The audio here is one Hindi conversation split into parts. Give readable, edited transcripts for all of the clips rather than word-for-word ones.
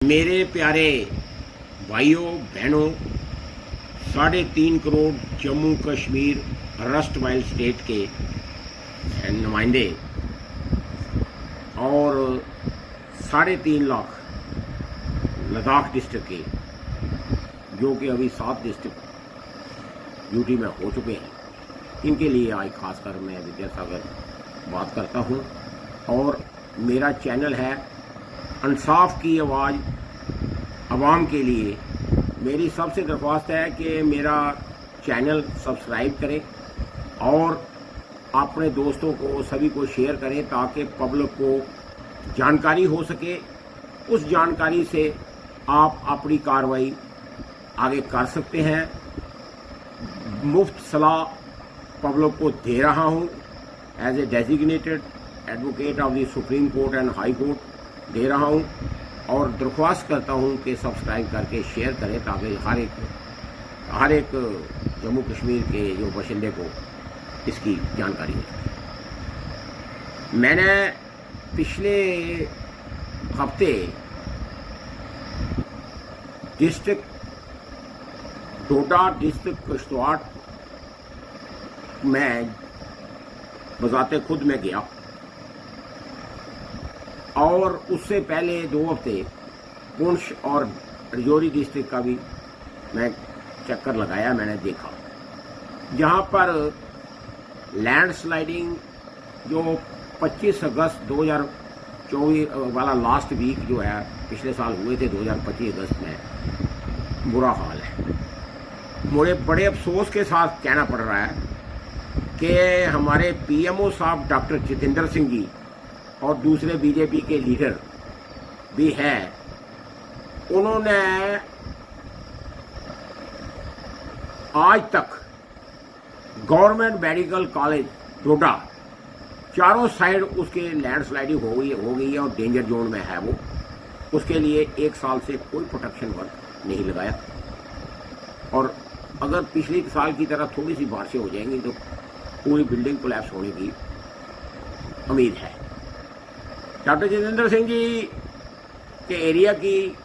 मेरे प्यारे भाइयों बहनों, 3.5 crore Jammu Kashmir rust while state के नुमाइंदे और 3.5 लाख लद्दाख डिस्ट्रिक्ट के, जो कि अभी 7 डिस्ट्रिक्ट यूटी में हो चुके हैं, इनके लिए आज खासकर मैं विद्यासागर बात करता हूं। और मेरा चैनल है इंसाफ की आवाज़ आवाम के लिए। मेरी सबसे दरख्वास्त है कि मेरा चैनल सब्सक्राइब करें और अपने दोस्तों को सभी को शेयर करें ताकि पब्लिक को जानकारी हो सके। उस जानकारी से आप अपनी कार्रवाई आगे कर सकते हैं। मुफ्त सलाह पब्लिक को दे रहा हूं as a designated advocate of the supreme court and high court दे रहा हूं और दरख्वास्त करता हूं कि सब्सक्राइब करके शेयर करें ताकि हर एक जम्मू कश्मीर के जो बाशिंदे को इसकी जानकारी हो। मैंने पिछले हफ्ते डिस्ट्रिक्ट डोडा, डिस्ट्रिक्ट किश्तवाड़ में बजाते खुद में गया और उससे पहले 2 हफ्ते पुंछ और राजौरी डिस्ट्रिक्ट का भी मैं चक्कर लगाया। मैंने देखा जहां पर लैंडस्लाइडिंग जो 25 अगस्त 2024 वाला लास्ट वीक जो है पिछले साल हुए थे 2025 अगस्त में, बुरा हाल है। मुझे बड़े अफसोस के साथ कहना पड़ रहा है कि हमारे पीएमओ साहब डॉक्टर जितेंद्र सिंह जी और दूसरे बीजेपी के लीडर भी हैं, उन्होंने आज तक गवर्नमेंट मेडिकल कॉलेज डोडा चारों साइड उसके लैंडस्लाइडिंग हो गई है और डेंजर जोन में है वो। उसके लिए 1 साल से कोई प्रोटेक्शन वर्क नहीं लगाया और अगर पिछले साल की तरह थोड़ी सी बारिशें हो जाएंगी तो पूरी बिल्डिंग कोलैप्स होने की उम्मीद है। डॉक्टर जितेंद्र सिंह जी के एरिया की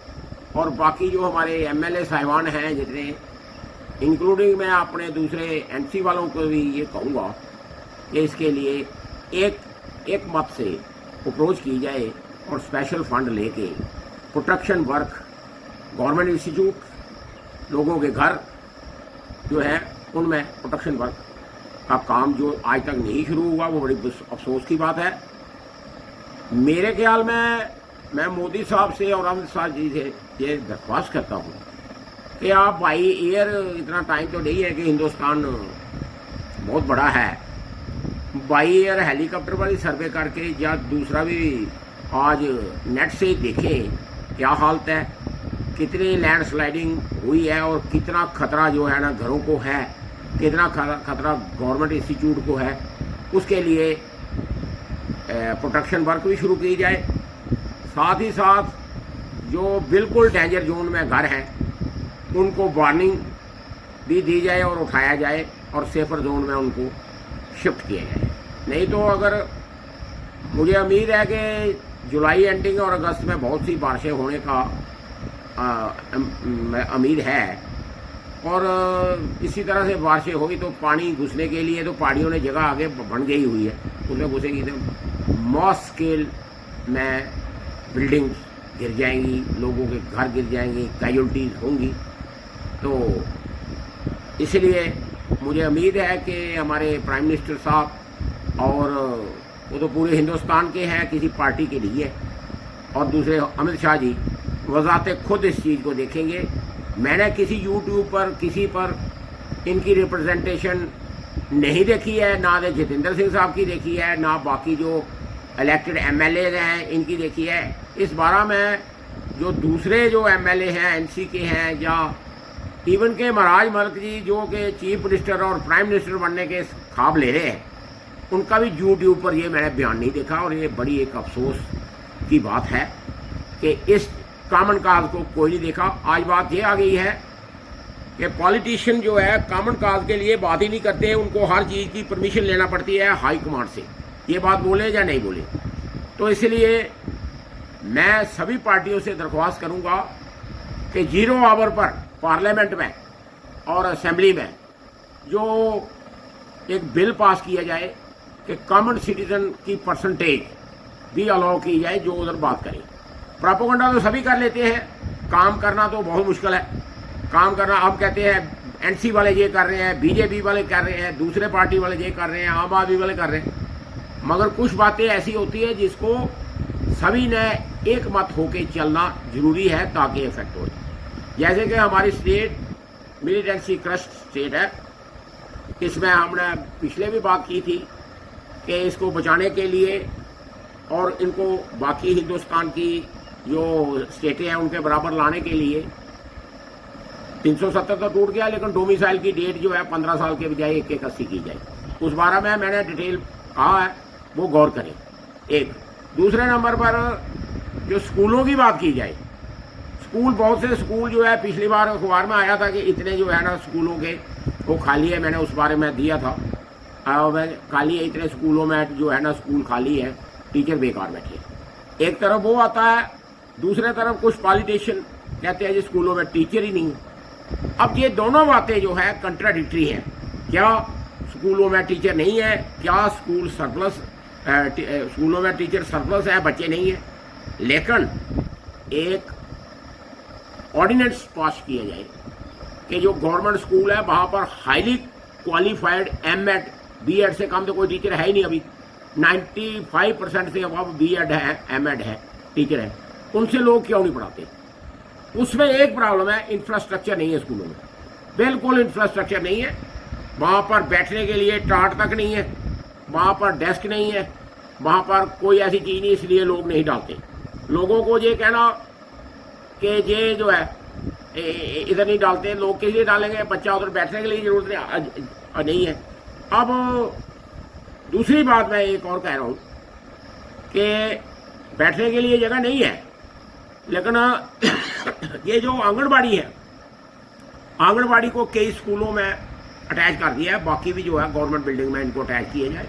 और बाकी जो हमारे एमएलए साहिबान हैं जितने, इंक्लूडिंग मैं अपने दूसरे एनसी वालों को भी ये कहूँगा कि इसके लिए एक मत से अप्रोच की जाए और स्पेशल फंड लेके प्रोटेक्शन वर्क, गवर्नमेंट इंस्टीट्यूट, लोगों के घर जो है उनमें प्रोटेक्शन वर्क का काम जो आज तक नहीं शुरू हुआ, वो बड़ी अफसोस की बात है। मेरे ख्याल में मैं मोदी साहब से और अमित शाह जी से ये दरख्वास्त करता हूँ कि आप बाई एयर, इतना टाइम तो नहीं है कि हिंदुस्तान बहुत बड़ा है, बाई एयर हेलीकॉप्टर वाली सर्वे करके या दूसरा भी आज नेट से देखें क्या हालत है, कितनी लैंडस्लाइडिंग हुई है और कितना खतरा जो है ना घरों को है, कितना खतरा गवर्नमेंट इंस्टीट्यूट को है। उसके लिए प्रोटेक्शन वर्क भी शुरू की जाए। साथ ही साथ जो बिल्कुल डेंजर जोन में घर हैं उनको वार्निंग भी दी जाए और उठाया जाए और सेफर जोन में उनको शिफ्ट किया जाए। नहीं तो अगर मुझे उम्मीद है कि जुलाई एंडिंग और अगस्त में बहुत सी बारिशें होने का उम्मीद है और इसी तरह से बारिशें होगी तो पानी घुसने के लिए तो पहाड़ियों ने जगह आगे बन गई हुई है, उसमें घुसेगी तो मॉस स्केल में बिल्डिंग्स गिर जाएंगी, लोगों के घर गिर जाएंगे, कैजुअल्टीज होंगी। तो इसलिए मुझे उम्मीद है कि हमारे प्राइम मिनिस्टर साहब, और वो तो पूरे हिंदुस्तान के हैं, किसी पार्टी के लिए, और दूसरे अमित शाह जी वजाते खुद इस चीज़ को देखेंगे। मैंने किसी यूट्यूब पर किसी पर इनकी रिप्रेजेंटेशन नहीं देखी है, ना तो जितेंद्र सिंह साहब की देखी है, ना बाकी जो इलेक्टेड एमएलए हैं इनकी देखी है। इस बारे में जो दूसरे जो एमएलए हैं एनसी के हैं या इवन के महाराज मलिक जी जो कि चीफ मिनिस्टर और प्राइम मिनिस्टर बनने के ख्वाब ले रहे हैं, उनका भी यूट्यूब पर ये मैंने बयान नहीं देखा और ये बड़ी एक अफसोस की बात है कि इस कॉमन काज को कोई नहीं देखा। आज बात ये आ गई है कि पॉलिटिशियन जो है कॉमन काज के लिए बात ही नहीं करते, उनको हर चीज़ की परमिशन लेना पड़ती है हाई कमांड से, ये बात बोले या नहीं बोले। तो इसलिए मैं सभी पार्टियों से दरख्वास्त करूंगा कि 0 आवर पर पार्लियामेंट में और असेंबली में जो एक बिल पास किया जाए कि कॉमन सिटीजन की परसेंटेज भी अलाउ की जाए जो उधर बात करें। प्रोपेगेंडा तो सभी कर लेते हैं, काम करना तो बहुत मुश्किल है। काम करना, अब कहते हैं एनसी वाले ये कर रहे हैं, बीजेपी वाले कर रहे हैं, दूसरे पार्टी वाले ये कर रहे हैं, आम आदमी वाले कर रहे हैं, मगर कुछ बातें ऐसी होती है जिसको सभी ने एक मत होके चलना जरूरी है ताकि इफेक्ट हो। जैसे कि हमारी स्टेट मिलिटेंसी क्रस्ट स्टेट है, इसमें हमने पिछले भी बात की थी कि इसको बचाने के लिए और इनको बाकी हिंदुस्तान की जो स्टेटें हैं उनके बराबर लाने के लिए 370 तो टूट गया, लेकिन डोमिसाइल की डेट जो है 15 साल के बजाय 81 की जाए। उस बारे में मैंने डिटेल कहा है, वो गौर करें। एक दूसरे नंबर पर जो स्कूलों की बात की जाए, स्कूल बहुत से स्कूल जो है पिछली बार अखबार में आया था कि इतने जो है ना स्कूलों के वो खाली है, मैंने उस बारे में दिया था। मैं खाली है, इतने स्कूलों में जो है ना स्कूल खाली है, टीचर बेकार बैठे। एक तरफ वो आता है, दूसरे तरफ कुछ पॉलिटिशियन कहते हैं जी स्कूलों में टीचर ही नहीं है। अब ये दोनों बातें जो है कंट्राडिक्टरी हैं। क्या स्कूलों में टीचर नहीं है? क्या स्कूल सरप्लस, स्कूलों में टीचर सरप्लस है, बच्चे नहीं है? लेकिन एक ऑर्डिनेंस पास किया जाए कि जो गवर्नमेंट स्कूल है वहाँ पर हाईली क्वालिफाइड एमएड बीएड से कम तो कोई टीचर है ही नहीं। अभी 95% से अब बीएड है, एमएड है, टीचर है, उनसे लोग क्यों नहीं पढ़ाते? उसमें एक प्रॉब्लम है, इंफ्रास्ट्रक्चर नहीं है स्कूलों में, बिल्कुल इंफ्रास्ट्रक्चर नहीं है। वहाँ पर बैठने के लिए टाट तक नहीं है, वहाँ पर डेस्क नहीं है, वहाँ पर कोई ऐसी चीज़ नहीं, इसलिए लोग नहीं डालते। लोगों को ये कहना कि ये जो है इधर नहीं डालते, लोग किस लिए डालेंगे? बच्चा उधर बैठने के लिए जरूरत नहीं है। अब दूसरी बात मैं एक और कह रहा हूँ कि बैठने के लिए जगह नहीं है, लेकिन ये जो आंगनबाड़ी है, आंगनबाड़ी को कई स्कूलों में अटैच कर दिया है, बाकी भी जो है गवर्नमेंट बिल्डिंग में इनको अटैच किया जाए।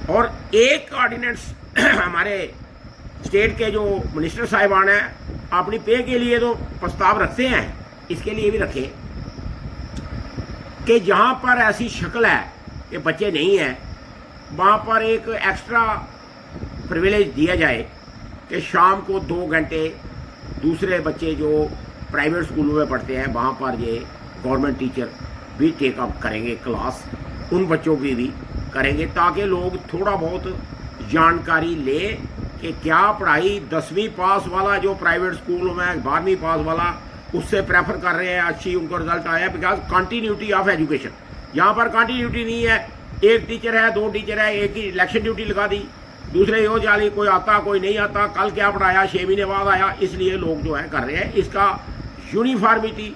और एक ऑर्डिनेंस हमारे स्टेट के जो मिनिस्टर साहिबान हैं अपनी पे के लिए तो प्रस्ताव रखते हैं, इसके लिए भी रखें कि जहाँ पर ऐसी शक्ल है कि बच्चे नहीं हैं, वहाँ पर एक एक्स्ट्रा प्रिविलेज दिया जाए कि शाम को 2 घंटे दूसरे बच्चे जो प्राइवेट स्कूलों में पढ़ते हैं वहाँ पर ये गवर्नमेंट टीचर भी टेकअप करेंगे, क्लास उन बच्चों की भी करेंगे, ताकि लोग थोड़ा बहुत जानकारी ले कि क्या पढ़ाई 10वीं पास वाला जो प्राइवेट स्कूलों में 12वीं पास वाला उससे प्रेफर कर रहे हैं, अच्छी उनको रिजल्ट आया, बिकॉज कंटिन्यूटी ऑफ एजुकेशन। यहाँ पर कंटिन्यूटी नहीं है, एक टीचर है, 2 टीचर है, एक ही इलेक्शन ड्यूटी लगा दी, दूसरे यो जाली, कोई आता कोई नहीं आता, कल क्या पढ़ाया 6 महीने बाद आया, इसलिए लोग जो है कर रहे हैं। इसका यूनिफॉर्मिटी,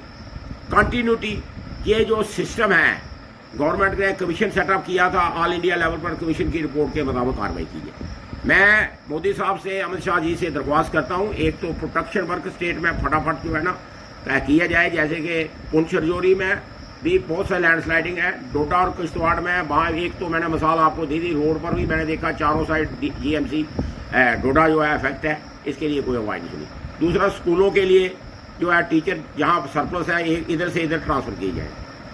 कंटिन्यूटी, ये जो सिस्टम है, गवर्नमेंट ने कमीशन सेटअप किया था, ऑल इंडिया लेवल पर कमीशन की रिपोर्ट के मुताबिक कार्रवाई कीजिए। मैं मोदी साहब से, अमित शाह जी से दरख्वास्त करता हूँ, एक तो प्रोटेक्शन वर्क स्टेट में फटाफट जो है ना तय किया जाए, जैसे कि पुंछ रजौरी में भी बहुत सा लैंडस्लाइडिंग है, डोडा और किश्तवाड़ में, वहाँ एक तो मैंने मिसाल आपको दी थी, रोड पर भी मैंने देखा चारों साइड जीएमसी डोडा जो है इफेक्ट है, इसके लिए कोई अवाइड नहीं सुनी। दूसरा, स्कूलों के लिए जो है टीचर जहाँ सरप्लस है इधर से इधर ट्रांसफ़र की जाए।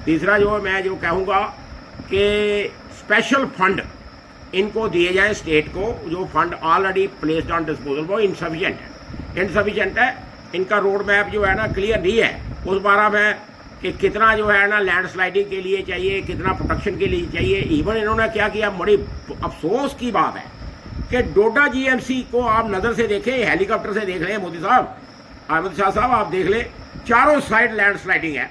तीसरा जो मैं जो कहूँगा कि स्पेशल फंड इनको दिए जाए स्टेट को, जो fund already placed on disposal वो इनसफिशिएंट है। इनका रोड मैप जो है ना क्लियर नहीं है उस बारे में कि कितना जो है ना लैंडस्लाइडिंग के लिए चाहिए, कितना प्रोटेक्शन के लिए चाहिए। इवन इन्होंने क्या किया, बड़ी अफसोस की बात है कि डोडा जीएमसी को आप नज़र से देखें, हेलीकॉप्टर से देख लें मोदी साहब, अमित शाह साहब आप देख लें, चारों साइड लैंडस्लाइडिंग है,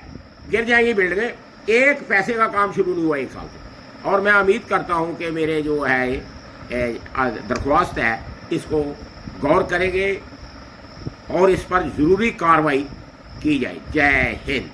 गिर जाएंगी बिल्डिंगें, एक पैसे का काम शुरू नहीं हुआ 1 साल से। और मैं उम्मीद करता हूं कि मेरे जो है दरख्वास्त है इसको गौर करेंगे और इस पर ज़रूरी कार्रवाई की जाए। जय हिंद।